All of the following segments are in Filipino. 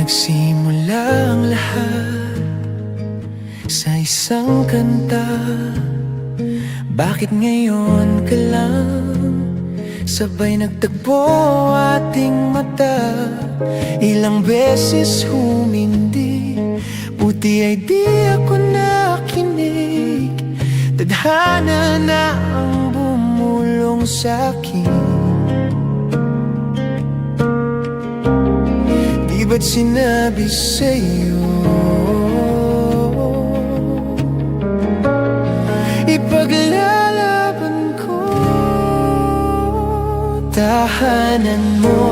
Nagsimula ang lahat sa isang kanta. Bakit ngayon ka lang sabay nagtagpo ating mata? Ilang beses humindi, buti ay di ako nakinig. Tadhana na ang bumulong sa'kin. Di ba't sinabi sa'yo ipaglalaban ko? Tahanan mo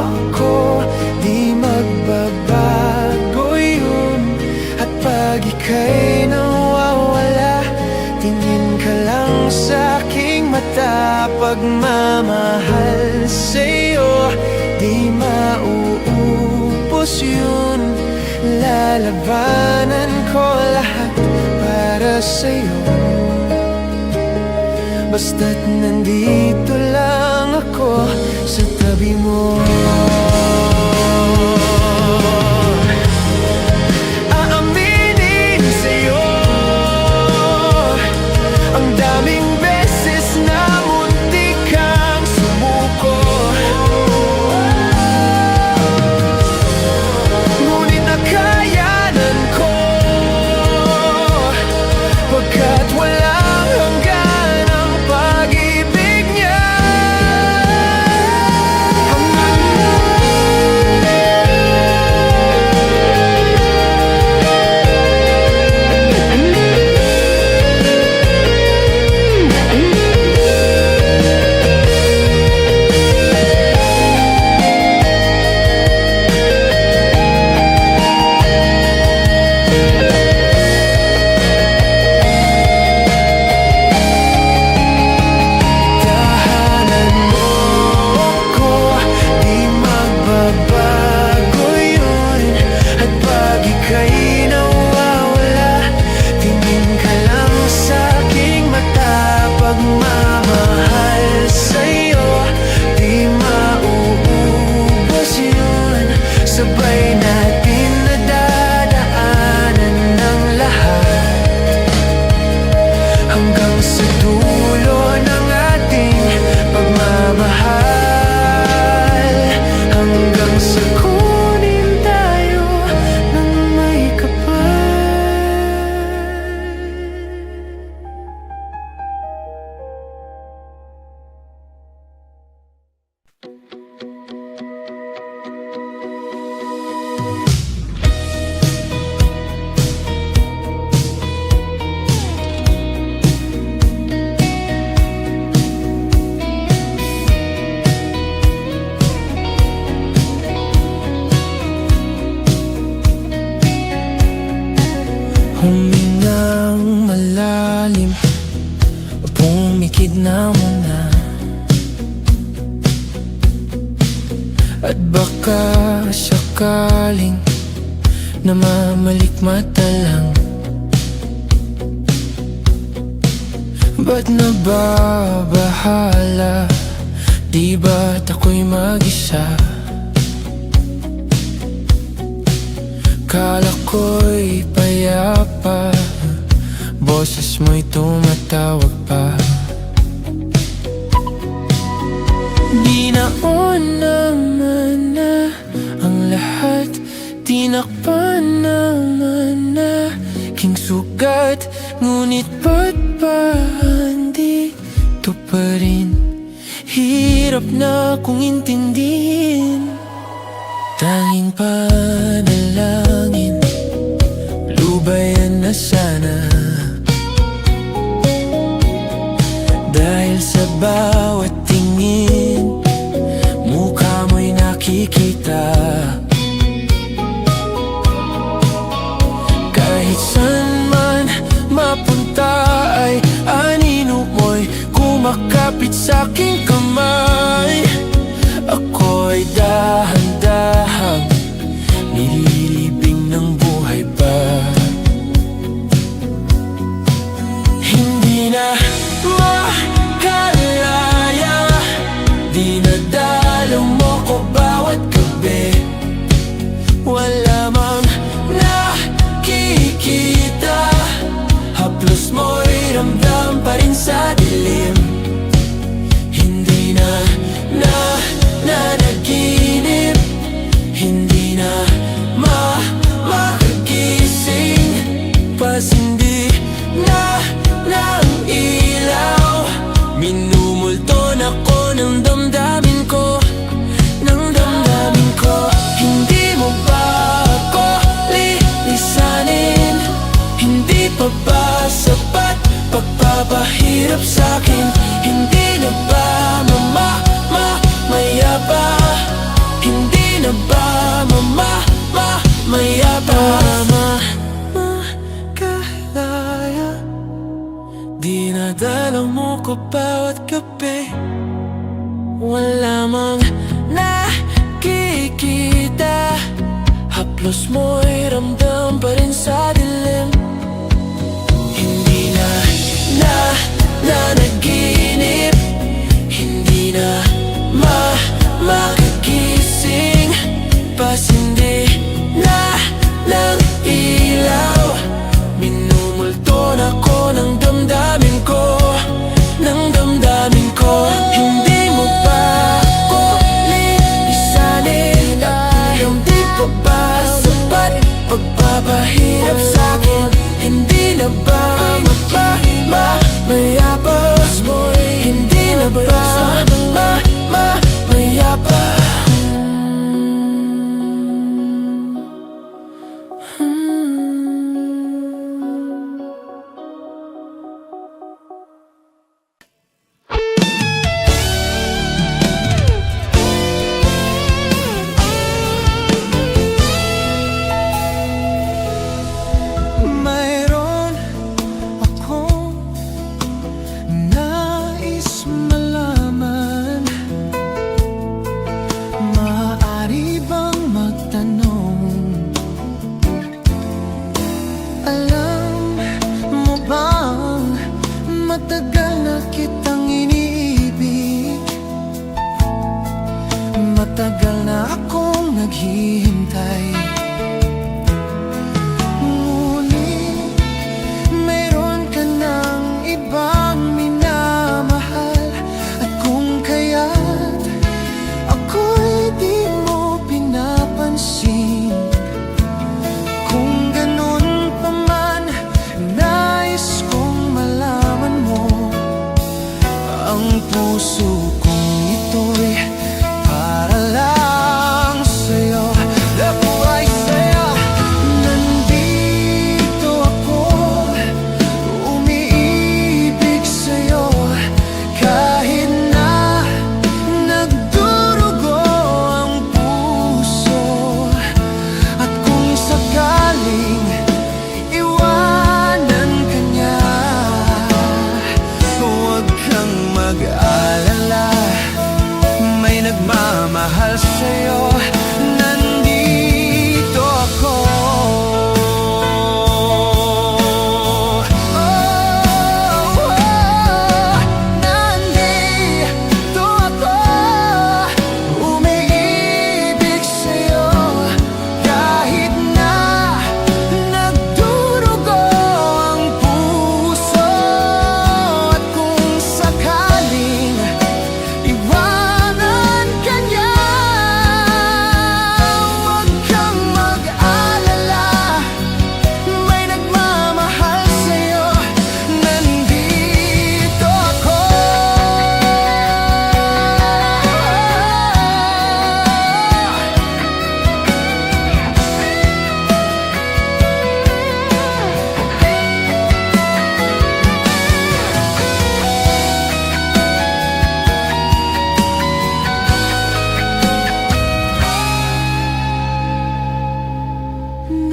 ako, di magbabago yun. At pag ika'y nawawala, tingin ka lang sa aking mata. Pagmamahal sa'yo, di mauubos yun. Lalabanan ko lahat para sa'yo, basta't nandito lang ako sa tabi mo. Aaminin sa'yo ang daming beses na muntik kang sumuko. Ngunit nakayanan ko, pagkat walang hanggan ang pag-ibig niya. Pagmamahal sa'yo, di mauubos yun. Sabay natin nadadaanan ng lahat, hanggang sa dulo ng ating pagmamahal. Hanggang sa kunin tayo ng may kapal. Humingang malalim, pumikit na muna. At baka sakaling namamalikmata lang. Ba't nababahala? Di ba't ako'y mag-isa? Kala ko'y payapa, boses mo'y tumatawag pa. Di naman na ang lahat, tinakpan naman na king sugat. Ngunit ba't ba andito pa rin? Hirap na kong intindihin. Tanging panalangin, lubayan na sana. Dahil sa bawat tingin, mukha mo'y nakikita. Kahit saan man mapunta ay anino mo'y kumakapit sa aking kamay. Ako'y dahan-dahang nililibing ng buhay pa. Hindi na makalaya, dinadalaw mo ko bawat gabi. Wala ko bawat gabi. Wala mang nakikita, haplos mo'y ramdam pa rin sa dilim. Hindi na nanaginip, hindi na makagising, pasindi na ng ilaw. Minumulto na ko ng damdamin ko, ng damdamin ko. Hindi mo ba ako lilisanin? Hindi pa ba sapat pagpapahirap sa'kin? Hindi na ba mayabas mo'y hindi na ba mayabas? Mayroon akong nais malaman. Maaari bang magtanong? Alam mo bang matagal na kitang iniibig? Matagal na akong naghihintay. Ngunit mayroon ka ng ibang minamahal. At kung kaya't ako'y di mo pinapansin, kung ganun pa man, nais kong malaman mo ang puso kong ito'y para lang sa'yo. Ako ay saya, nandito ako, umiibig sa'yo. Kahit na nagdurugo ang puso, at kung sakaling iwanan ka niya, huwag kang mag-alala, may nagmamahal sa'yo. Nandito ako. Nandito ako, umiibig sa'yo. Kahit na nagdurugo ang puso, at kung sakaling iwanan ka niya, huwag kang mag-alala, may nagmamahal sa'yo. Nandito ako.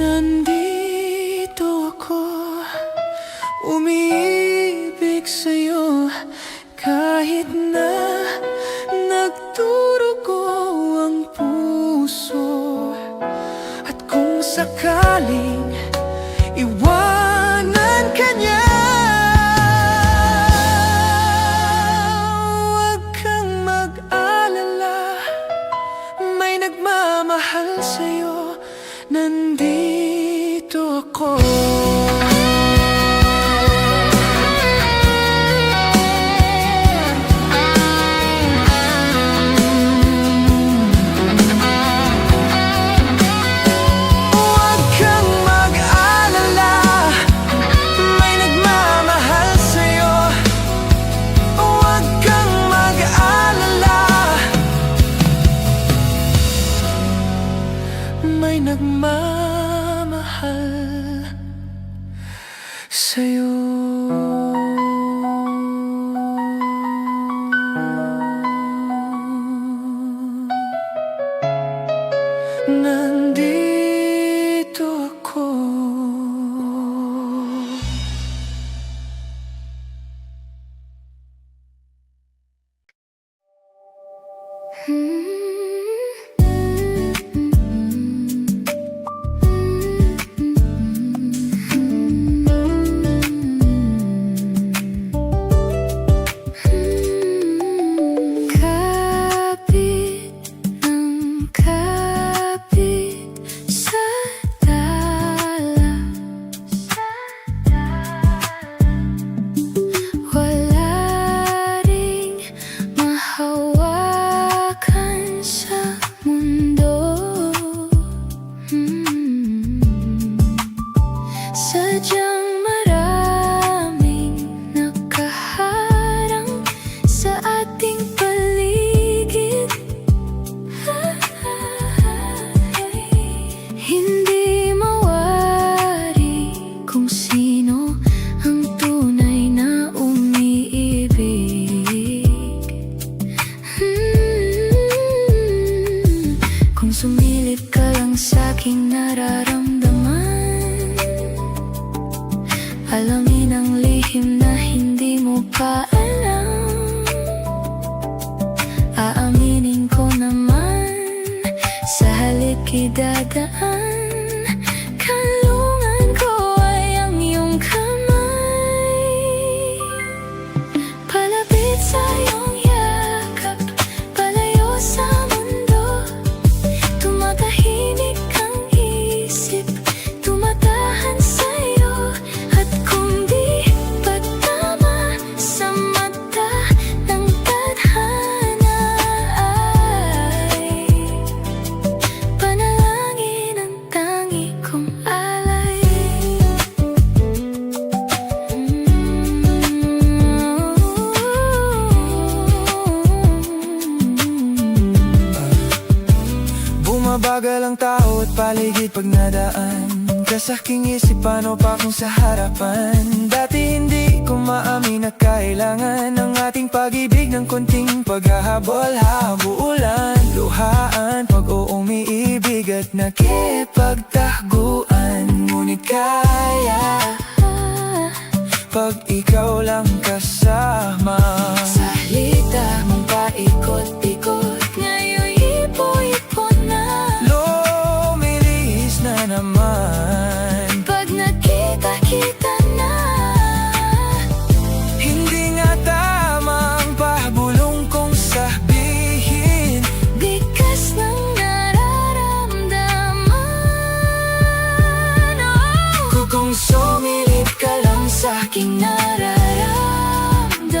Nandito ako, umiibig sa'yo. Kahit na nagdurugo ang puso, at kung sakaling iwanan ka niya, huwag kang mag-alala, may nagmamahal sa'yo. Nandito ako. Huwag kang mag-alala, may nagmamahal sa'yo. Huwag kang mag-alala, may nagmamahal sa'yo. Nandito ako. sumilip ka lang sa'king nararamdaman. Alamin ang lihim na hindi mo pa alam. Aaminin ko naman, sa halik idadaan. Kanlungan ko ay ang iyong kamay. Palapit sa iyong yakap, palayo sa mundo. Tumatahimik ang isip, tumatahan sa'yo. At kung di pa tama sa mata ng tadhana ay panalangin ang tangi kong alay. Bumabagal ang tao at paligid pag nadaan. Kasaking isipan o pa kung sa harapan. Dati hindi ko maamin na kailangan ng ating pag-ibig ng konting paghahabol-habulan. Luhaan pag umiibig at nakipagtaguan. Ngunit kaya pag ikaw lang kasama. Sa halita mong paikot-ikot, ngayon'y ipo-ipo na. Lumilihis na naman. Pag nakita-kita na, Hindi nga tamang pabulong kong sabihin. bigas ng nararamdaman. Kung sumilip ka lang sa'king Aking nararamdaman.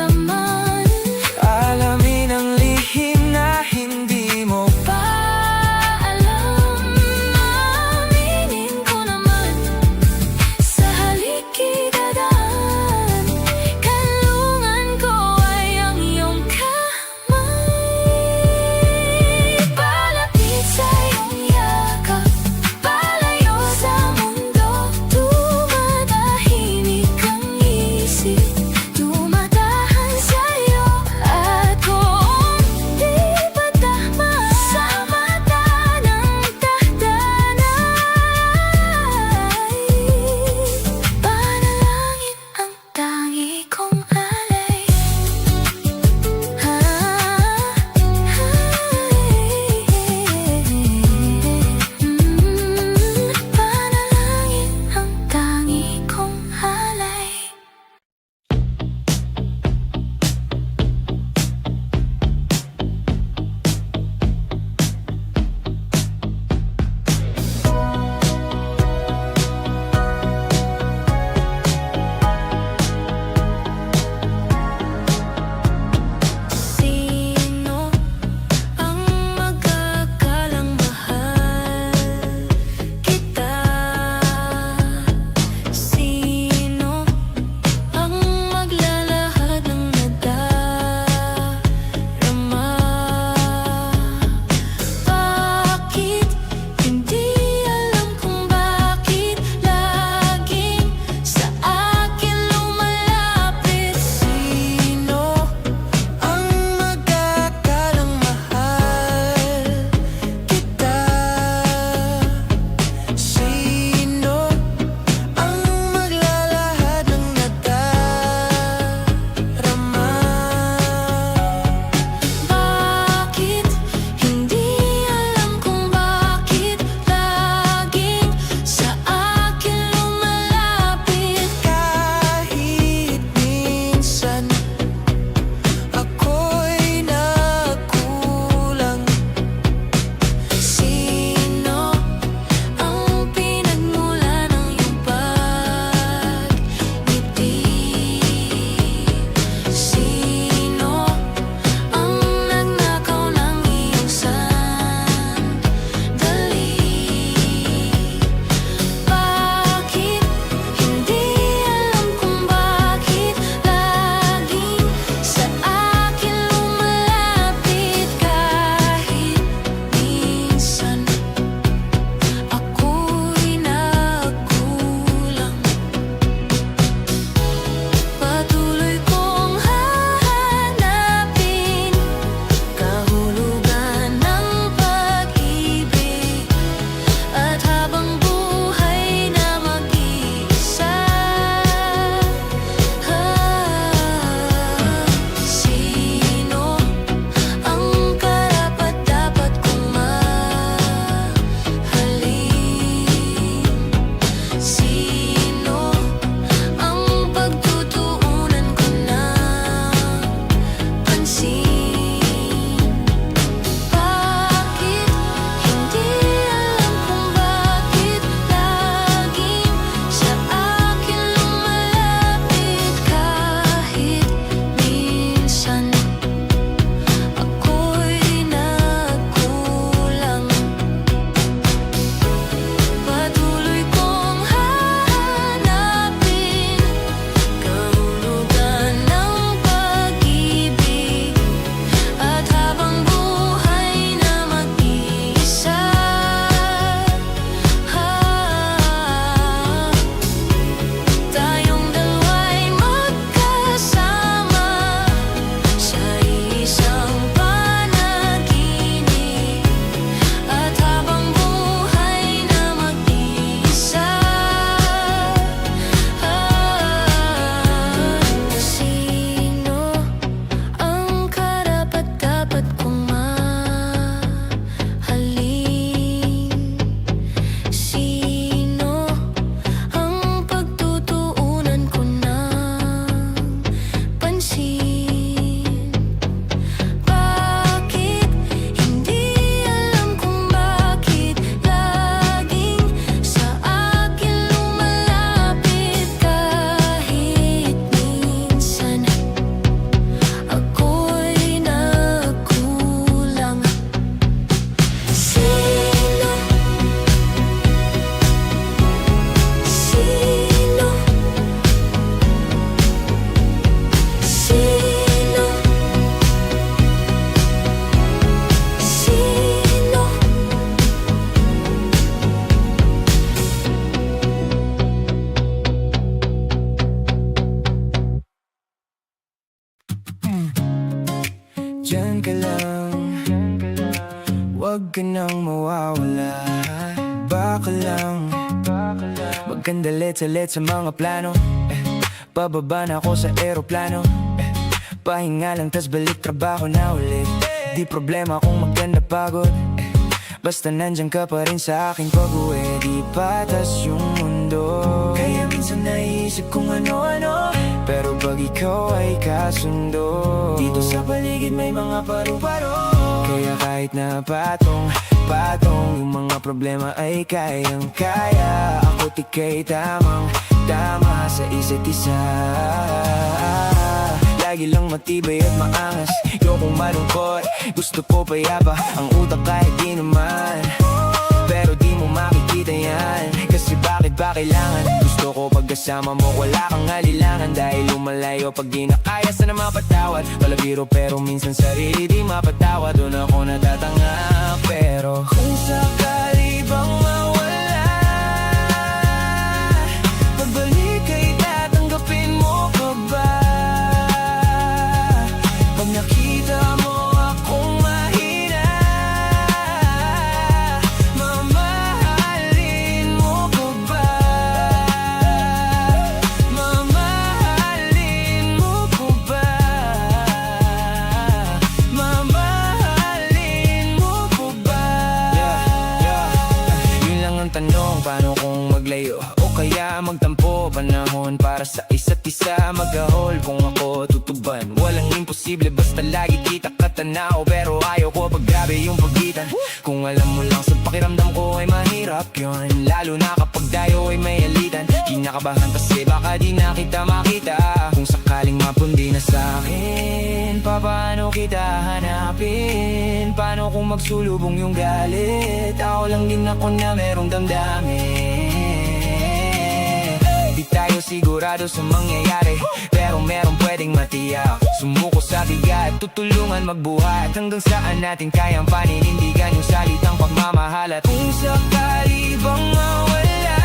ka nang mawawala. Baka lang magkandalit-salit sa mga plano. Pababa na ako sa eroplano. Pahinga lang tas balik trabaho na ulit. Di problema kung maganda pagod. Basta nandyan ka pa rin sa akin pag-uwi. Di patas yung mundo. Kaya minsan naiisip kung ano-ano, pero pag ikaw ay kasundo, dito sa paligid may mga paru-paro. Kaya kahit na patong yung mga problema ay kayang-kaya. Ako't ika'y tamang-tama sa isa't isa. Lagi lang matibay at maangas, ayokong malungkot, gusto ko payapa ang utak kahit di naman. Pero di mo makikita yan, kasi bakit ba kailangan? Gusto ko pagkasama mo wala kang alilangan. Dahil lumalayo pag di na kaya sana mapatawad. Wala biro pero minsan sarili di mapatawad. Doon ako natatanga. Pero kung sakali bang mawala, pagbalik ay tatanggapin mo pa ba? Pag nakita mo akong mahina, mamahalin mo pa ba? Mamahalin mo pa ba? Mamahalin mo pa ba? Yun lang ang tanong, paano kung maglayo? O kaya magtampo, panahon para sa isa't isa. Mag-ahol kung ako tutuban, walang imposible basta lagi kita katanaw. Pero ayaw ko pag grabe yung pagitan. Kung alam mo lang sa pakiramdam ko ay mahirap yun, lalo na kapag tayo ay may alitan. Kinakabahan kasi baka di na kita makita. Kung sakaling mapundi na sa'kin, paano kita hanapin? Paano kung magsulubong yung galit? Ako lang din ako na merong damdamin. Di tayo sigurado sa mangyayari, pero meron pwedeng matiyak. Sumuko sa bigat, tutulungan magbuhat, hanggang saan natin kayang paninindigan yung salitang pagmamahal. At kung sakali bang mawala,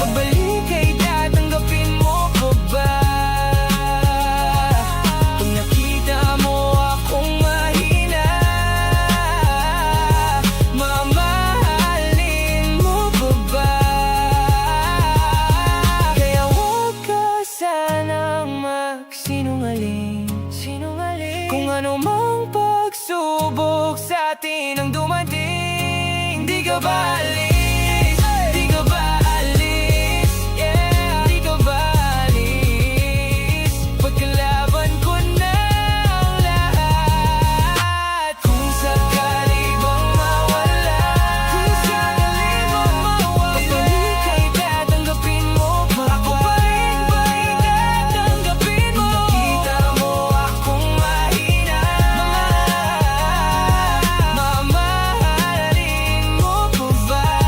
pagbalik ay tatanggapin mo pa ba? Pag nakita mo akong mahina, mamahalin mo pa ba? Kaya huwag ka sanang magsinungaling. Kung ano mang pagsubok sa atin ang dumating, di ka ba alis? Di ka ba alis? Yeah, di ka ba alis? Pagkalaban ko na ang lahat. Kung sakali bang mawala, pagbalik ay tatanggapin mo pa ba? Ako pa rin ba itatanggapin mo? Nakita mo akong mahina, mamahalin mo pa ba?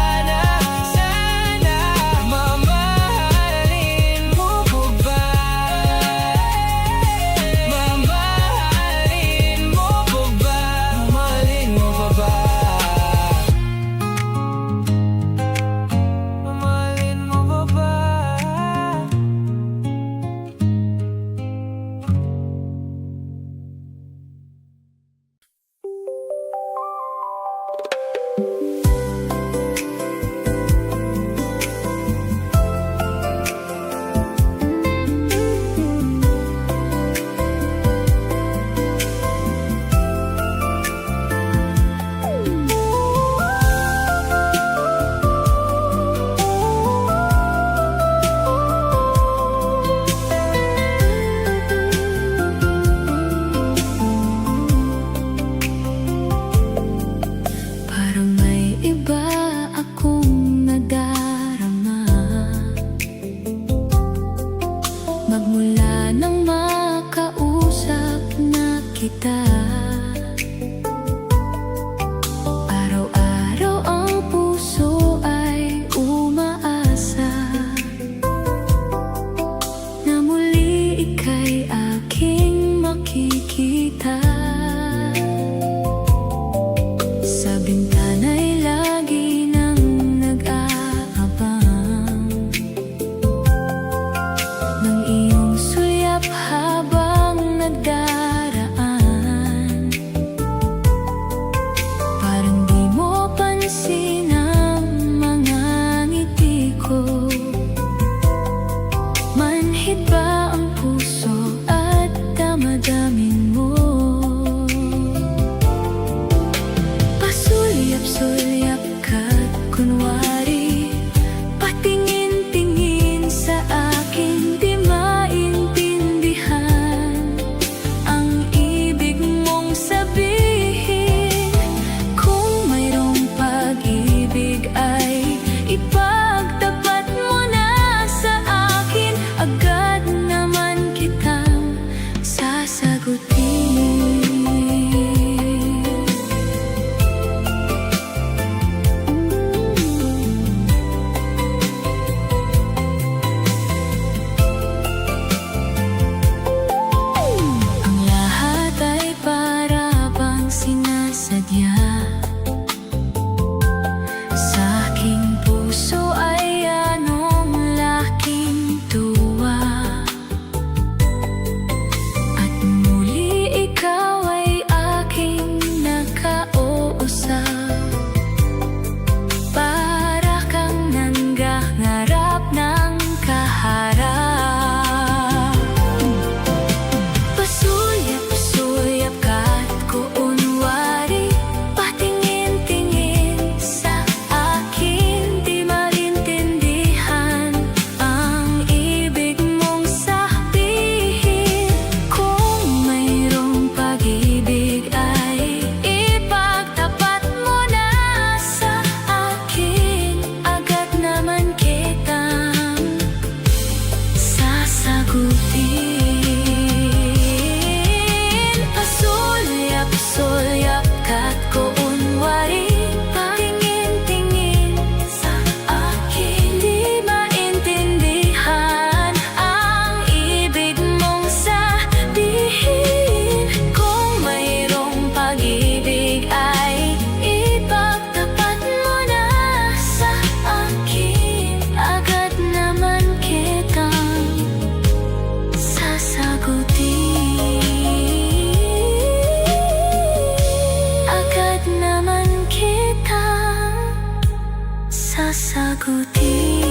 sagutin.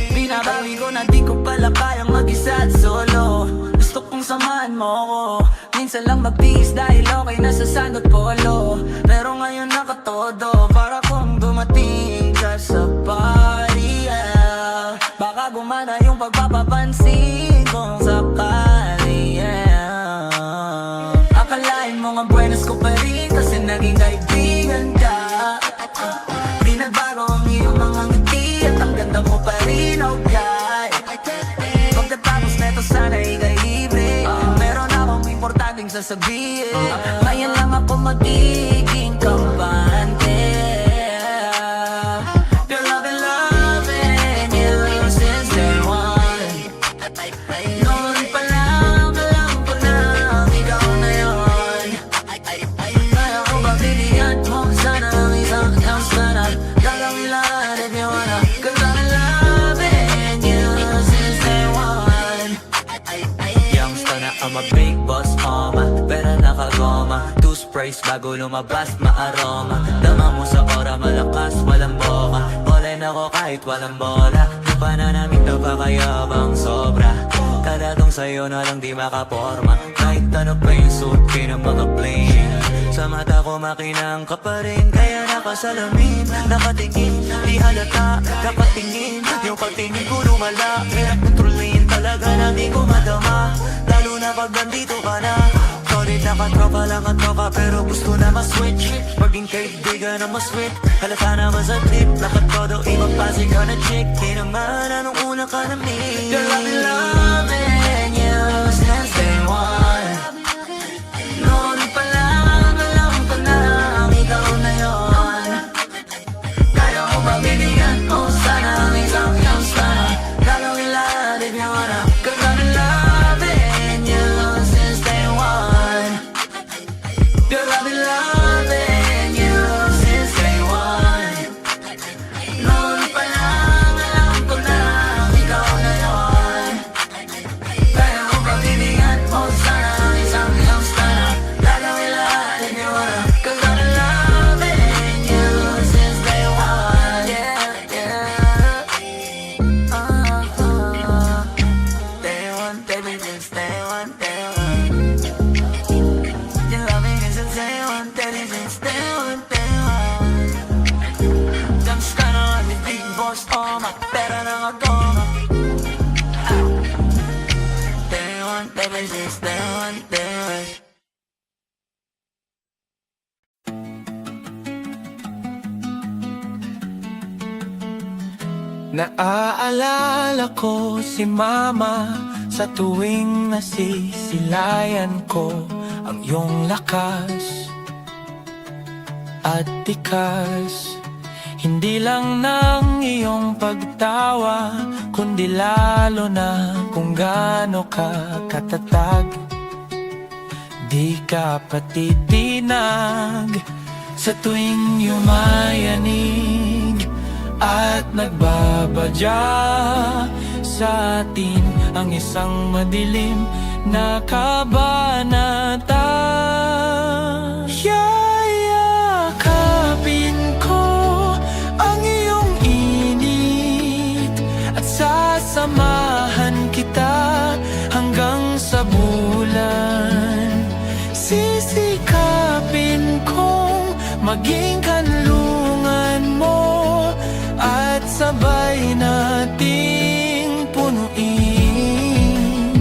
Binabawi ko na di ko pala kayang mag-isa at solo. Gusto kong samahan mo ko. Minsan lang magtiis dahil okay na sa sand at polo. Pero ngayon nakatodo, para kung dumating ka sa party, yeah. Baka gumana yung pagpapapansin kung sakali, yeah. Akalain mo nga buenas ko pa rin kasi naging kaibigan ka. Di nagbago ang iyong mga ngiti at ang ganda mo pa rin, okay. Pagkatapos neto sana ikay libre. Meron akong importanteng sasabihin. Ngayon lang ako magiging kampante. Girl, I've been loving you since day one. Noon pa lang alam ko na ikaw na yun. Kaya ko ba bibigyan mo sana ang isang chance na gagawin lahat if you wanna. Cause I've been loving you since day one. Youngster na I'm a big boss, pera nakagoma. Two sprays bago lumabas maaroma. Dama mo sa ora malakas walang boka. All-in ako kahit walang bola. Di pa na namin napakayabang sobra. Talatong sa'yo na lang di makaporma. Kahit ano pa yung suit ng mga bling. Sa mata ko makinang ka pa rin. Kaya nakasalamin, nakatingin. Di halata, nakatingin. Yung pagtingin ko lumala. Hirap kontrolin talaga na di ko madama. Lalo na pag nandito ka na. Solid nakatropa lang at tropa pero gusto na ma-switch. Maging kaibigan na ma-sweet. Halata naman sa trip. Lakat ko daw ibang pasi ka na chick. Di naman anong una ka na meet. Girl, I've been loving you since day one. Noon pa lang alam ko na ikaw na yun. Kaya ko ba bibigyan mo sana ang isang chance na gagawin lahat if you wanna. Cause I've been loving you since day one. Girl, I've been loving you since day one. Noon pa lang alam ko na ikaw na yun. Kaya ko ba bibigyan mo sana ang isang chance na gagawin lahat if you wanna. Cause I've been loving you since day one. Yeah, yeah. Day one, baby, since day one, day one. You love me since day one, baby, since day one, day one. Youngster na I'm a big boss, pera nakagoma. Day one, baby, since day one, day one. Naaalala ko si mama sa tuwing nasisilayan ko ang iyong lakas at tikas. Hindi lang ng iyong pagtawa, kundi lalo na kung gaano ka katatag. Di ka patitinag sa tuwing yumayanig at nagbabadya sa atin ang isang madilim na kabanata. Yayakapin ko ang iyong init at sasamahan kita hanggang sa bulan. Sisikapin kong maging kanlungan mo at sabay nating punuin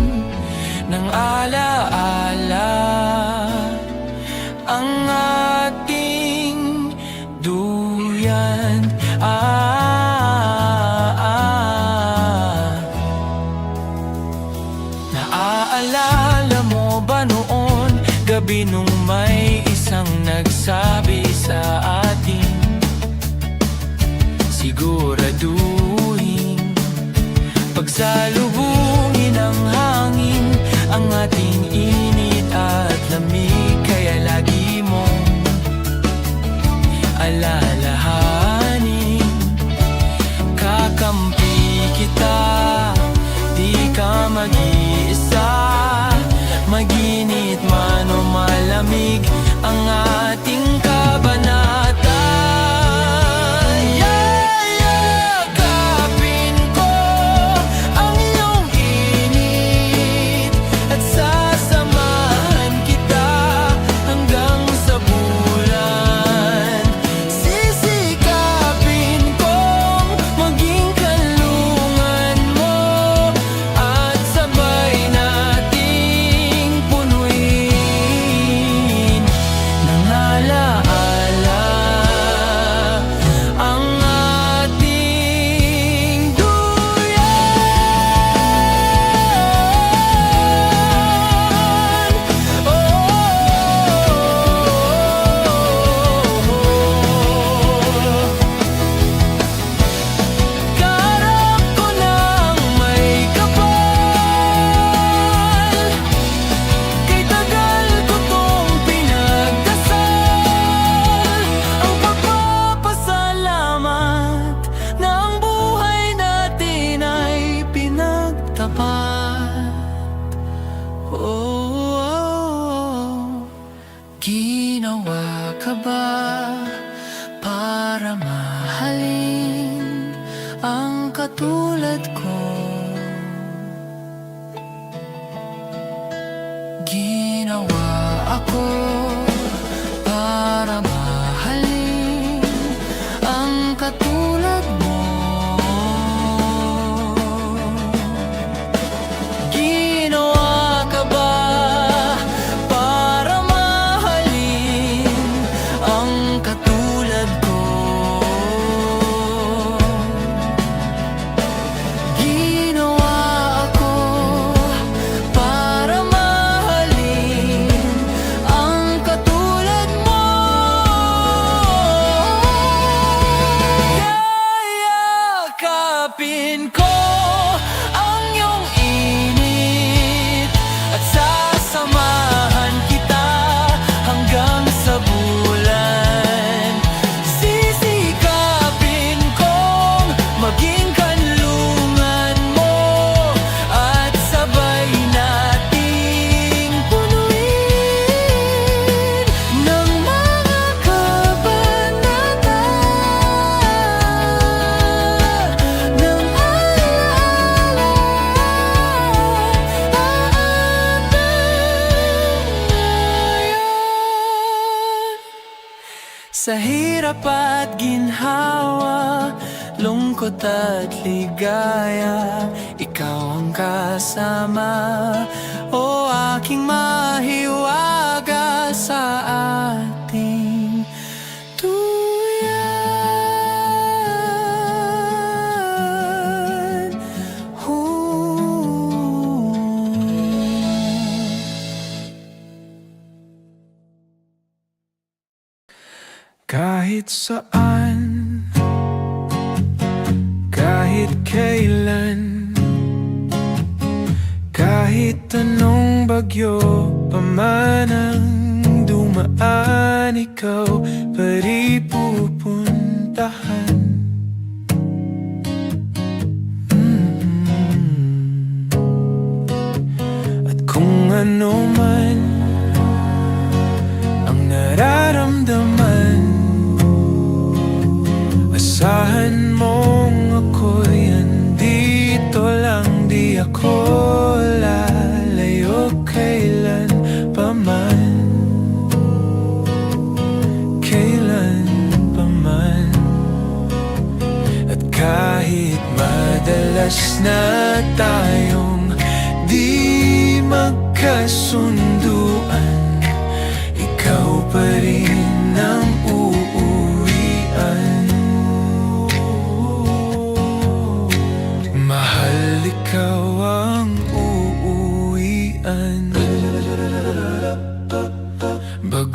ng alaala ang ating duyan. Naaalala mo ba noon? gabi nung may isang nagsabi sa atin, siguraduhin pagsalubungin ng hangin ang ating init at lamig. Kaya lagi mong alalahanin, kakampi kita, di ka mag-iisa. Maginit man o malamig ang ating kabanata. Yakapin ko ang iyong init at sasamahan kita hanggang sa bulan. Sisikapin kong maging kanlungan mo at sabay nating punuin ng alaala ang ating duyan. Karap ko ng may kapal, kay tagal ko tong pinagdasal. Ang pagpapasalamat na ang buhay natin ay pinagtapat. Ginawa ka ba para mahalin ang katulad ko? Ginawa ako para mahalin ang katulad mo. Ginawa ka ba para mahalin ang katulad ko? Ginawa ako para mahalin ang katulad mo. Yayakapin ko ang iyong init at sasamahan kita hanggang sa bulan. Sisikapin kong maging kanlungan mo at sabay nating punuin ng mga kabanata ng alaala sa hirap at ginhawa, lungkot at ligaya, ikaw ang kasama. O aking mahiwaga sa ating duyan. Kahit saan, kahit kailan, kahit anong bagyo pa man ang dumaan, ikaw pa rin pupuntahan. At kung ano man ang nararamdaman, asahan mong ako'y andito lang, di ako lalayo kailan paman. Kailan paman. At kahit madalas na tayong di magkasundo,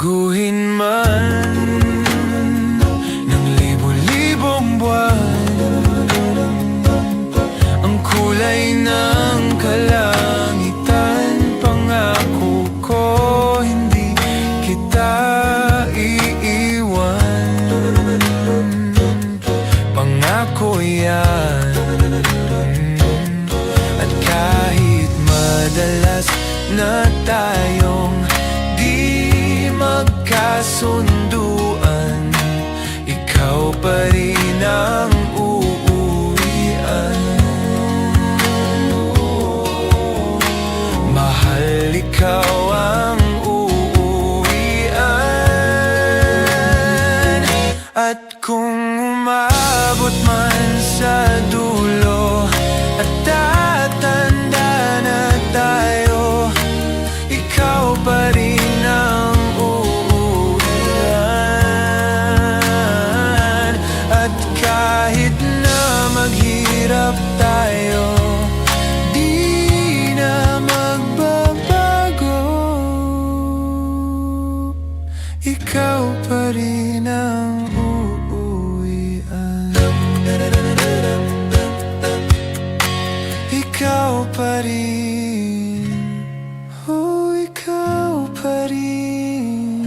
Baguhin man ng libo-libong buwan ang kulay ng kalangitan, pangako ko hindi kita iiwan. Pangako yan. At kahit madalas na tayong di magkasunduan, ikaw pa rin ang uuwian. Mahal, ikaw ang uuwian. At kung umabot man sa dulo at tatanda na tayo, ikaw pa rin ang uuwian. At kahit na maghirap tayo, di na magbabago, ikaw pa rin ang uuwian. Ikaw pa rin, oh, ikaw pa rin.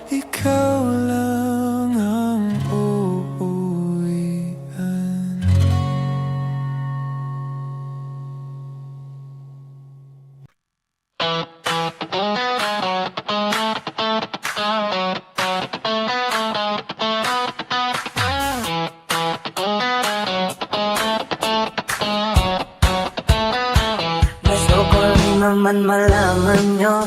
Ikaw lang ang uuwian. Gusto ko rin naman malaman nyo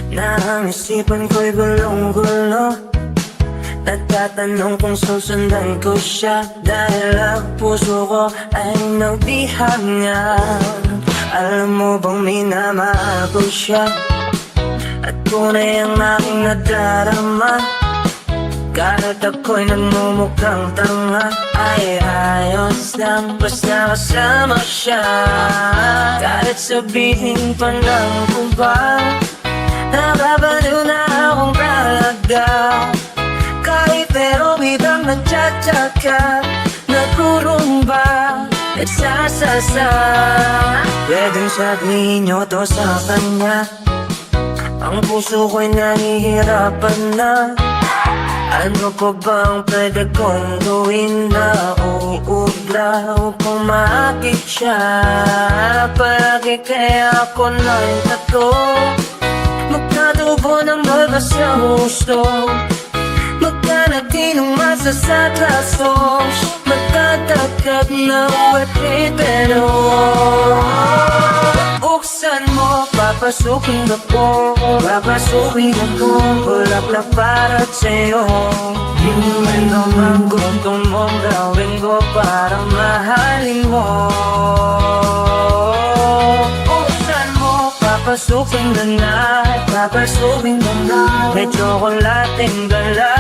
na ang isipan ko'y gulong-gulo. Nagtatanong kung susundan ko siya dahil ang puso ko ay nagbihangyan. Alam mo bang minamahal ko siya at tunay ang aking nadarama. Kahit ako'y nagmumukhang tanga, ay ayos lang basta kasama siya. Kahit sabihin pa ng iba, nakabaliw na akong talaga. Kahit pero biglang nagtsatsaga, nagkurumba, nagsasasa. Pwedeng sabihin nyo to sa kanya, ang puso ko'y nahihirapan na. Ano pa bang pwede kong gawin na uubra upang maakit siya? Palagi kaya ako ng tato, magkatubo ng mga sa gusto, magkanatinong masasatlasos, magkatagkag na uwati pero buksan mo, papasukin ako, papasukin ako, bulaklak para sa'yo. Ano man gusto mong gawin ko para mahalin mo. Buksan mo, papasukin ka na, papasukin ka na, may tsokolating gala.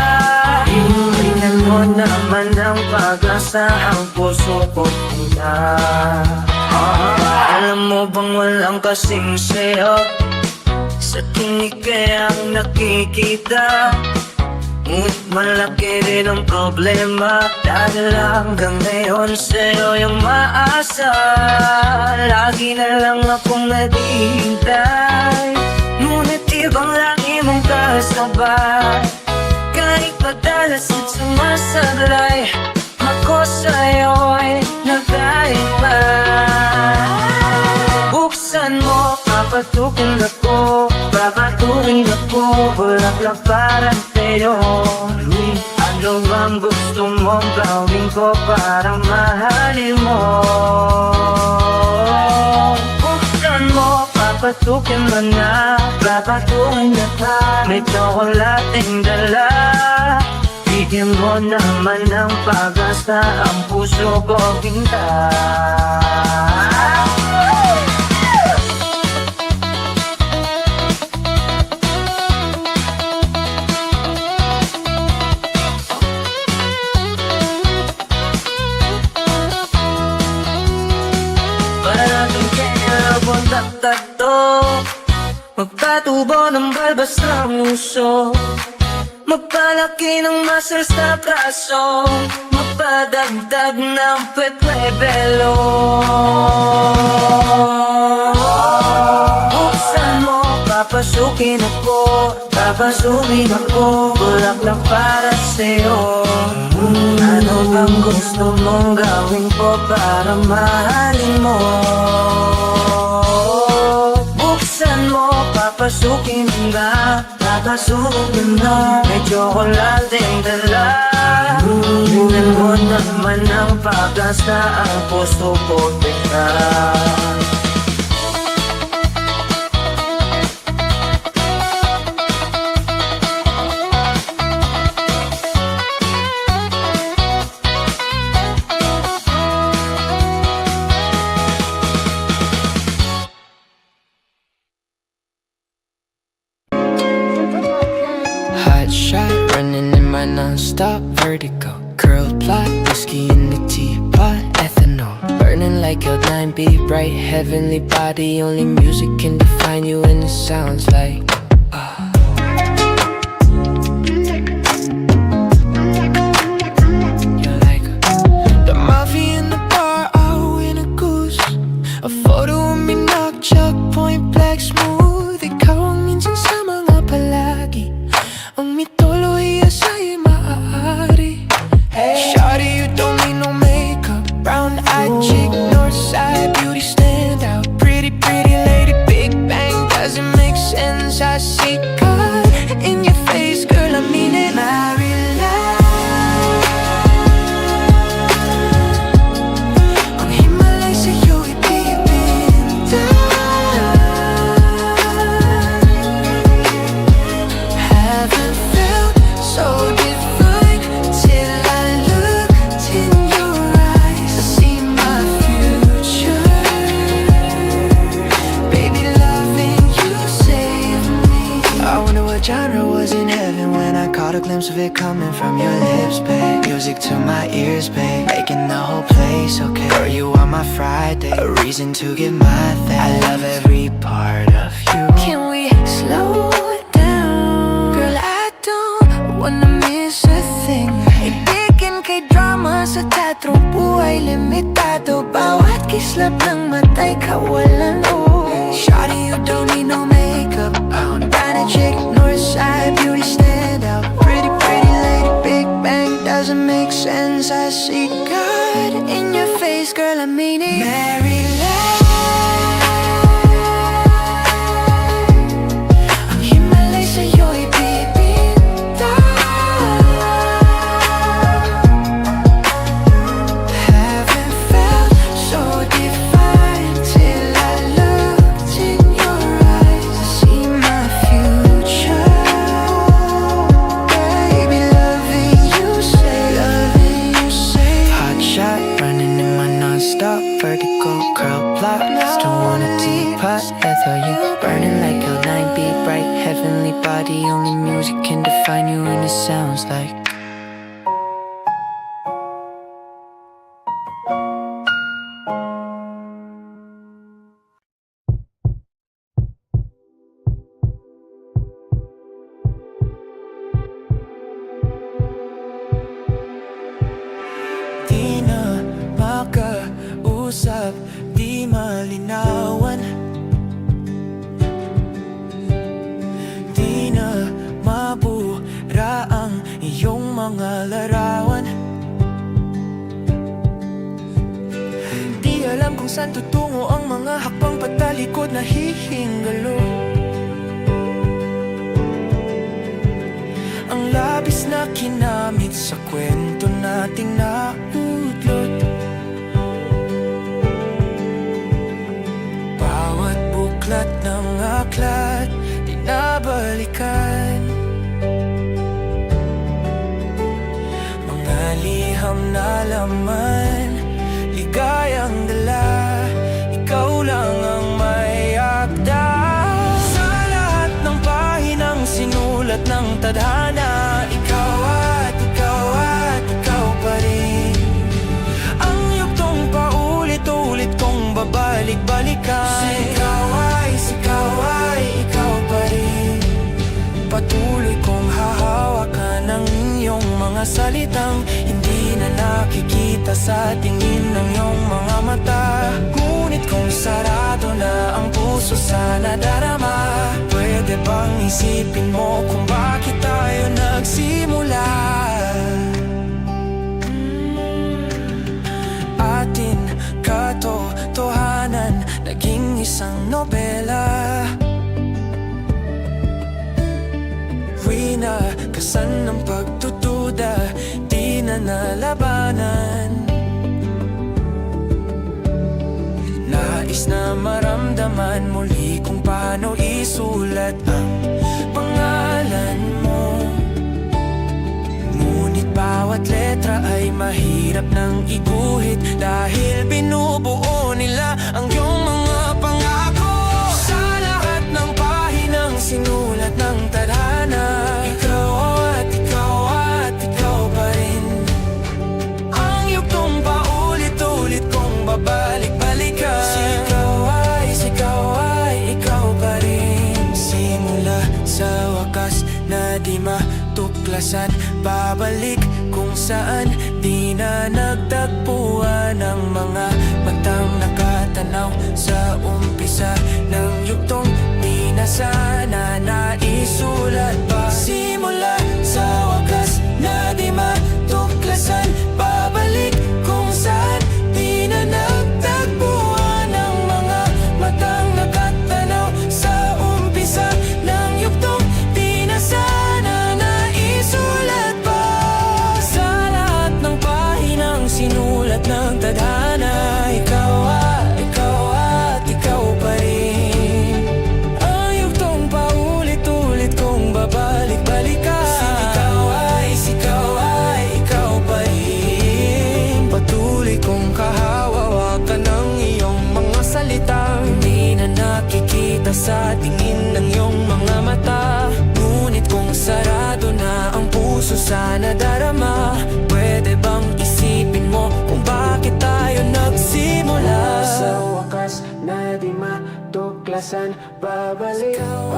Tingnan mo naman ang pag-asa, ang puso ko pula. Alam mo bang walang kasing sayo sa tinig kaya ang nakikita? Ngunit malaki rin ang problema dahil hanggang ngayon sa'yo yung maasa. Lagi na lang akong naghihintay, ngunit ibang lagi mong kasabay. Kahit madalas at sumasablay, ako sa'yo'y nagkaiba. Buksan mo, papatukin ako, papatukin ako, bulaklak para sa'yo. Ano bang gusto mong gawin ko para mahalin mo? Buksan mo, papatukin mo na, papatukin na ka, may tsokolating dala. Bigyan mo naman ng pag-asa, ang puso ko pinta. Magpatubo ng balbas ng uso, magpalaki ng muscles sa braso, magpadagdag ng pwede-belo. Buksan mo, papasukin ako, papasukin ako, bulaklak para sa'yo. Ano bang gusto mong gawin ko para mahalin mo? Buksan mo, papasukin nga, papasukin mo, may tsokolateng dala. Tingnan mo naman ang pag-asa, ang puso ko tingna. Hot shot, running in my non-stop vertigo. Curl plot, whiskey in the teapot, ethanol. Burning like your 9B, bright heavenly body. Only music can define you and it sounds like you're like the mafia in the bar, oh, in a goose. A photo of me knock, chuck, point black, smooth. Ikaw ang minsan sa mga palagi, ang mitolohiya sa'yo'y maaari. Shawty, you don't need no makeup, brown-eyed chick, north side beauty stand out. Pretty, pretty lady, big bang, doesn't make sense. I see God in your face, girl, I mean it. Ang Himalay sa'yo'y bibinta. Haven't felt so divine till I looked in your eyes. I see my future, baby, loving you saved me. I wonder what genre was in heaven when I caught a glimpse of it coming from your lips, babe. Music to my ears, babe, making the whole place okay. Girl, you are my Friday, a reason to give my thanks. I love every part of you. Can we slow it down? Girl, I don't wanna miss a thing. Ibigin kay drama sa teatro, buhay limitado. Bawat kislap ng mata'y kawalan, oh. Shawty, you don't need no makeup, brown chick, north side beauty stand out. Pretty, pretty lady, big bang, doesn't make sense. I see God in your face, girl, I mean it. Maryland, ang Himalay sa'yo'y bibinta. Haven't felt so divine till I looked in your eyes. I see my future, baby, loving you say. Hot shot, running in my non-stop vertical, curl plot, still want a teapot, ether you burning like your 9B, bright heavenly body. Only music can define you and it sounds like di na makausap, di malinawan, di na mabura ang iyong mga larawan. Di alam kung saan tutungo ang mga hakbang patalikod na hihingalo. Ang labis na kinamit sa kwento nating naudlot. Bawat buklat ng aklat di nabalikan. Mga liham na laman, ligayang dala, ikaw lang ang may akda. Sa lahat ng pahinang sinulat ng tadhana, ikaw at ikaw at ikaw pa rin. Ang yugtong paulit-ulit kong babalik-balikan. Sigaw ay ikaw mga salitang hindi na nakikita sa tingin ng iyong mga mata. Ngunit kung sarado na ang puso sa nadarama, pwede bang isipin mo kung bakit tayo nagsimula? Atin katotohanan naging isang nobela. Kasan ng pagtutuda, di na nalabanan. Nais na maramdaman muli kung paano isulat ang pangalan mo. Ngunit bawat letra ay mahirap nang iguhit, dahil binubuo nila ang iyong mga pangako. Sa lahat ng pahinang sinulat ng tadhana, ikaw at ikaw pa rin. Ang yugtong paulit-ulit kong babalik-balikan. Sigaw ay ikaw pa rin. Simula sa wakas na di matuklasan, babalik kung saan di na nagtagpuan ang mga matang nakatanaw sa umpisa ng yugtong di na sana naisulat pa. Simula sa wakas na di matuklasan, babalik kung saan di na nagtagpuan ang mga matang nakatanaw sa umpisa ng yugtong di na sana naisulat pa. Sa lahat ng pahinang sinulat ng tadhana, ikaw at ikaw pa rin. Ang yugtong paulit-ulit kong babalik-balikan. Sigaw ay ikaw pa rin. Patuloy kong kahawawakan ng iyong mga salitang hindi na nakikita sa tingin ng iyong mga mata. Ngunit kung sarado na ang puso sa nadarama, pwede bang isipin mo kung bakit tayo nagsimula? Sa wakas na di matuklasan, babalik ang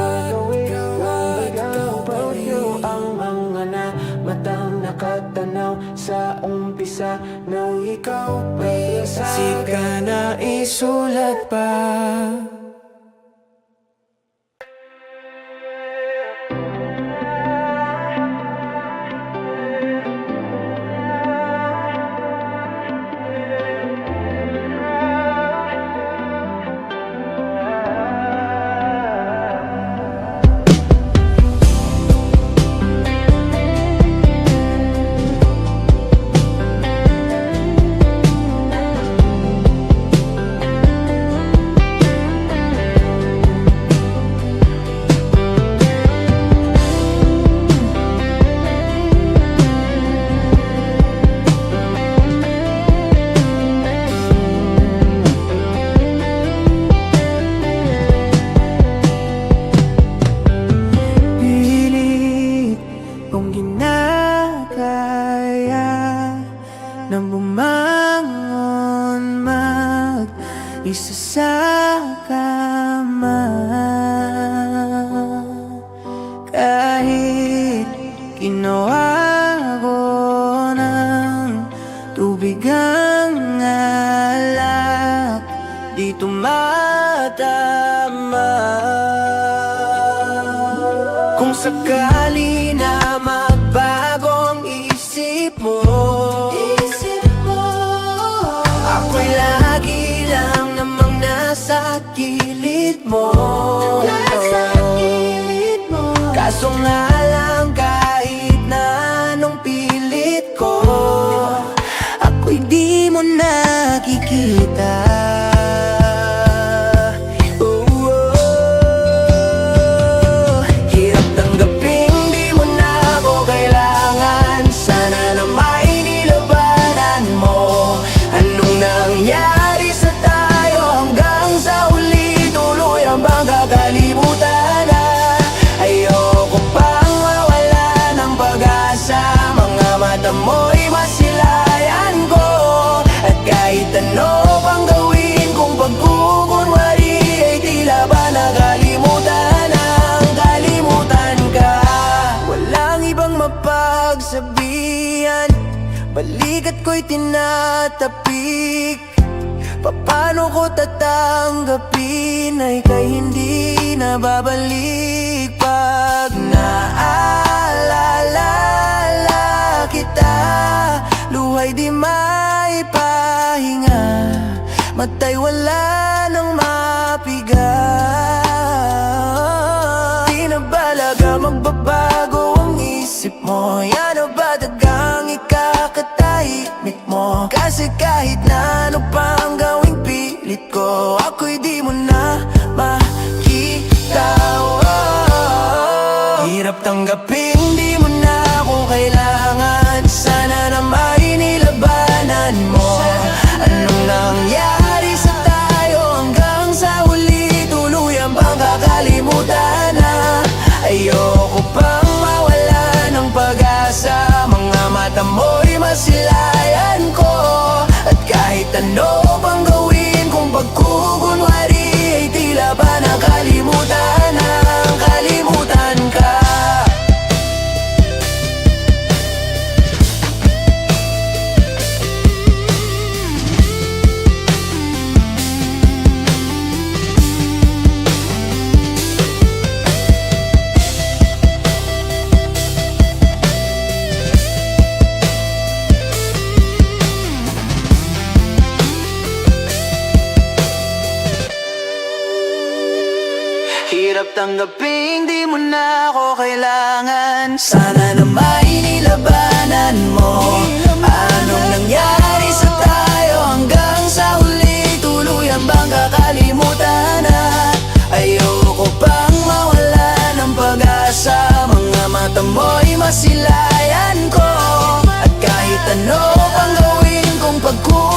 mga na matang nakatanaw sa umpisa ng ikaw pa. Sika na isulat pa. Isa sa kama, kahit ginawa ko ng tubig ang alak, di tumatama. Kung sakali na magbago ang isip mo, ako'y lagi lang namang nasa gilid mo. Kaso nga lang kahit na anong pilit ko, ako'y di mo nakikita. Hirap tanggapin di mo na ako kailangan. Sana na may nilabanan mo. Anong nangyari sa tayo hanggang sa huli? Tuloy ang bang kakalimutan na? Ayoko pang mawala ng pag-asa. Mga mata mo'y masilayan ko, at kahit ano pang gawin at ko'y tinatapik. Paano ko tatanggapin ay kay hindi na babalik. Pag naalala kita, luhay di maipahinga, matay wala nang mapiga. Di na balaga magbabago ang isip mo, yan o ba dagang ikakatahimik mo? Kasi kahit na ano pang gawing pilit ko, ako'y di mo na makita. Hirap tanggapin, di mo na ako kailangan. Sana na may nilabanan mo. Anong nangyari sa tayo hanggang sa huli? Tuluyan bang kakalimutan na? Ayoko pang mawala ng pag-asa. Mga mata mo'y masilayan ko. At kahit ano bang gawin kung pagkukunwari, ay tila ba nakalimutan na kalimutan ka. Hirap tanggapin, di mo na ako kailangan. Sana na may nilabanan mo. Anong nangyari sa tayo hanggang sa huli? Tuluyan bang kakalimutan na? Ayoko pang mawala ng pag-asa. Mga mata mo'y masilayan ko. At kahit ano pang gawin kung pagkukulang,